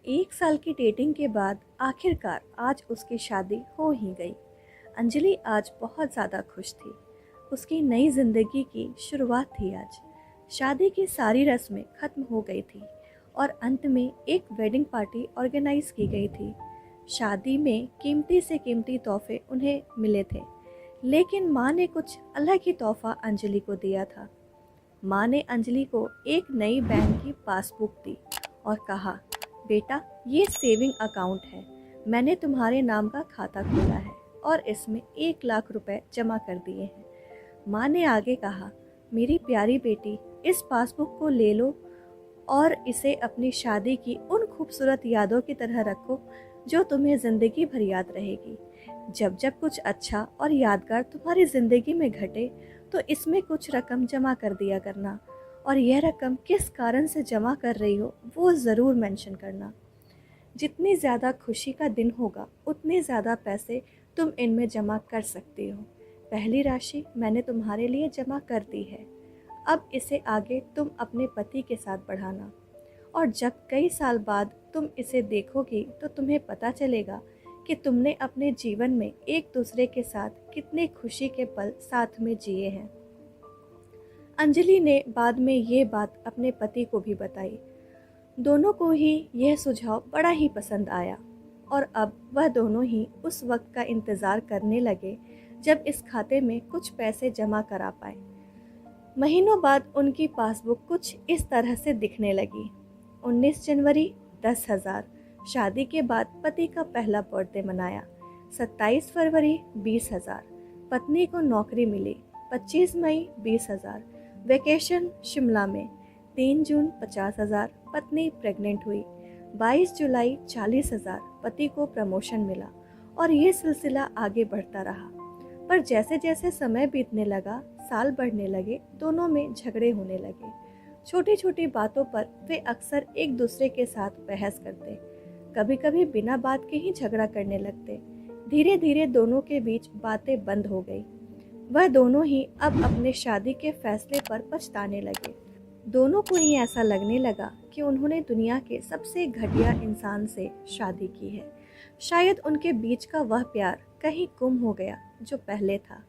1 साल की डेटिंग के बाद आखिरकार आज उसकी शादी हो ही गई। अंजलि आज बहुत ज़्यादा खुश थी। उसकी नई ज़िंदगी की शुरुआत थी आज। शादी की सारी रस्में ख़त्म हो गई थी और अंत में एक वेडिंग पार्टी ऑर्गेनाइज की गई थी। शादी में कीमती से कीमती तोहफे उन्हें मिले थे, लेकिन माँ ने कुछ अलग ही तोहफा अंजलि को दिया था। माँ ने अंजलि को एक नई बैंक की पासबुक दी और कहा, बेटा ये सेविंग अकाउंट है। मैंने तुम्हारे नाम का खाता खोला है और इसमें 1 लाख रुपए जमा कर दिए हैं। माँ ने आगे कहा, मेरी प्यारी बेटी, इस पासबुक को ले लो और इसे अपनी शादी की उन खूबसूरत यादों की तरह रखो जो तुम्हें ज़िंदगी भर याद रहेगी। जब जब कुछ अच्छा और यादगार तुम्हारी ज़िंदगी में घटे तो इसमें कुछ रकम जमा कर दिया करना, और यह रकम किस कारण से जमा कर रही हो वो ज़रूर मेंशन करना। जितनी ज़्यादा खुशी का दिन होगा उतने ज़्यादा पैसे तुम इनमें जमा कर सकती हो। पहली राशि मैंने तुम्हारे लिए जमा कर दी है। अब इसे आगे तुम अपने पति के साथ बढ़ाना, और जब कई साल बाद तुम इसे देखोगी तो तुम्हें पता चलेगा कि तुमने अपने जीवन में एक दूसरे के साथ कितने खुशी के पल साथ में जिए हैं। अंजलि ने बाद में ये बात अपने पति को भी बताई। दोनों को ही यह सुझाव बड़ा ही पसंद आया और अब वह दोनों ही उस वक्त का इंतज़ार करने लगे जब इस खाते में कुछ पैसे जमा करा पाए। महीनों बाद उनकी पासबुक कुछ इस तरह से दिखने लगी। 19 जनवरी 10,000। शादी के बाद पति का पहला बर्थडे मनाया। 27 फरवरी 20,000। पत्नी को नौकरी मिली। 25 मई 20,000। वेकेशन शिमला में। 3 जून 50,000। पत्नी प्रेग्नेंट हुई। 22 जुलाई 40,000। पति को प्रमोशन मिला और ये सिलसिला आगे बढ़ता रहा। पर जैसे जैसे समय बीतने लगा, साल बढ़ने लगे, दोनों में झगड़े होने लगे। छोटी छोटी बातों पर वे अक्सर एक दूसरे के साथ बहस करते, कभी कभी बिना बात के ही झगड़ा करने लगते। धीरे धीरे दोनों के बीच बातें बंद हो गई। वह दोनों ही अब अपने शादी के फैसले पर पछताने लगे। दोनों को ही ऐसा लगने लगा कि उन्होंने दुनिया के सबसे घटिया इंसान से शादी की है। शायद उनके बीच का वह प्यार कहीं गुम हो गया जो पहले था।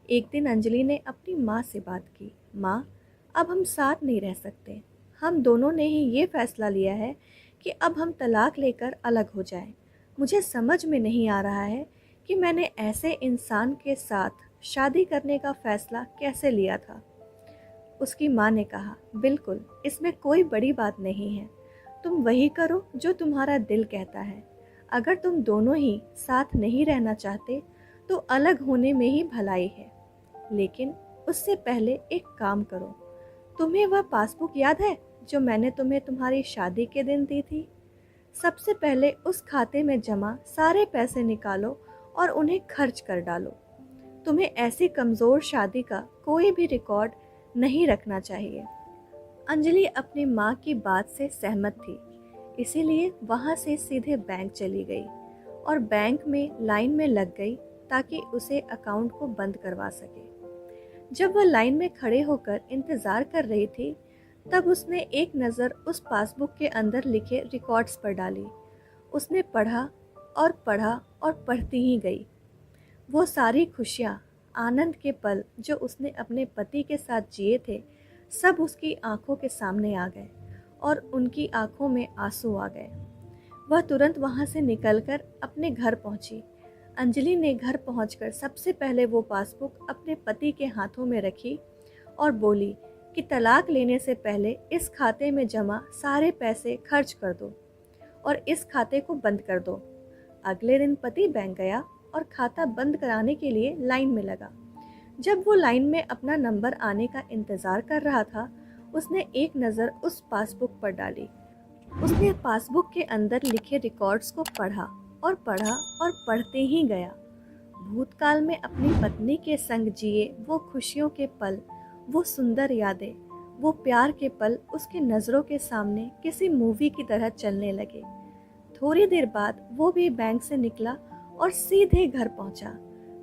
एक दिन अंजलि ने अपनी माँ से बात की। माँ, अब हम साथ नहीं रह सकते। हम दोनों ने ही ये फैसला लिया है कि अब हम तलाक लेकर अलग हो जाएं। मुझे समझ में नहीं आ रहा है कि मैंने ऐसे इंसान के साथ शादी करने का फैसला कैसे लिया था। उसकी माँ ने कहा, बिल्कुल, इसमें कोई बड़ी बात नहीं है। तुम वही करो जो तुम्हारा दिल कहता है। अगर तुम दोनों ही साथ नहीं रहना चाहते तो अलग होने में ही भलाई है। लेकिन उससे पहले एक काम करो। तुम्हें वह पासबुक याद है जो मैंने तुम्हें तुम्हारी शादी के दिन दी थी? सबसे पहले उस खाते में जमा सारे पैसे निकालो और उन्हें खर्च कर डालो। तुम्हें ऐसी कमज़ोर शादी का कोई भी रिकॉर्ड नहीं रखना चाहिए। अंजलि अपनी माँ की बात से सहमत थी, इसीलिए वहाँ से सीधे बैंक चली गई और बैंक में लाइन में लग गई ताकि उसे अकाउंट को बंद करवा सके। जब वह लाइन में खड़े होकर इंतज़ार कर रही थी, तब उसने एक नज़र उस पासबुक के अंदर लिखे रिकॉर्ड्स पर डाली। उसने पढ़ा और पढ़ा और पढ़ती ही गई। वो सारी खुशियाँ, आनंद के पल जो उसने अपने पति के साथ जिए थे, सब उसकी आंखों के सामने आ गए और उनकी आंखों में आंसू आ गए। वह तुरंत वहाँ से निकलकर अपने घर पहुँची। अंजलि ने घर पहुंचकर सबसे पहले वो पासबुक अपने पति के हाथों में रखी और बोली कि तलाक लेने से पहले इस खाते में जमा सारे पैसे खर्च कर दो और इस खाते को बंद कर दो। अगले दिन पति बैंक गया और खाता बंद कराने के लिए लाइन में लगा। जब वो लाइन में अपना नंबर आने का इंतज़ार कर रहा था, उसने एक नज़र उस पासबुक पर डाली। उसने पासबुक के अंदर लिखे रिकॉर्ड्स को पढ़ा और पढ़ा और पढ़ते ही गया। भूतकाल में अपनी पत्नी के संग जिए वो खुशियों के पल, वो सुंदर यादें, वो प्यार के पल उसकी नज़रों के सामने किसी मूवी की तरह चलने लगे। थोड़ी देर बाद वो भी बैंक से निकला और सीधे घर पहुंचा।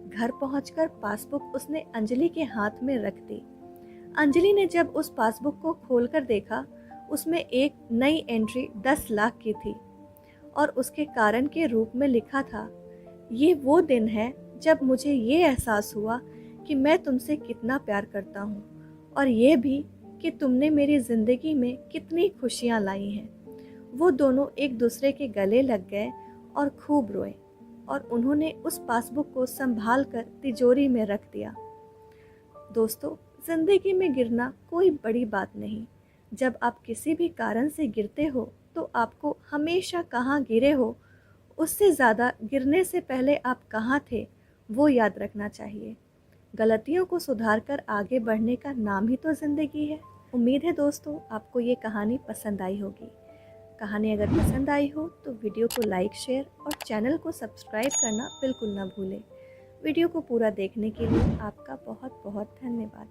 घर पहुंचकर पासबुक उसने अंजलि के हाथ में रख दी। अंजलि ने जब उस पासबुक को खोलकर देखा, उसमें एक नई एंट्री 10 लाख की थी। और उसके कारण के रूप में लिखा था, ये वो दिन है जब मुझे ये एहसास हुआ कि मैं तुमसे कितना प्यार करता हूँ और ये भी कि तुमने मेरी ज़िंदगी में कितनी खुशियाँ लाई हैं। वो दोनों एक दूसरे के गले लग गए और खूब रोए और उन्होंने उस पासबुक को संभाल कर तिजोरी में रख दिया। दोस्तों, ज़िंदगी में गिरना कोई बड़ी बात नहीं। जब आप किसी भी कारण से गिरते हो तो आपको हमेशा कहाँ गिरे हो उससे ज़्यादा गिरने से पहले आप कहाँ थे वो याद रखना चाहिए। गलतियों को सुधार कर आगे बढ़ने का नाम ही तो ज़िंदगी है। उम्मीद है दोस्तों आपको ये कहानी पसंद आई होगी। कहानी अगर पसंद आई हो तो वीडियो को लाइक, शेयर और चैनल को सब्सक्राइब करना बिल्कुल ना भूलें। वीडियो को पूरा देखने के लिए आपका बहुत बहुत धन्यवाद।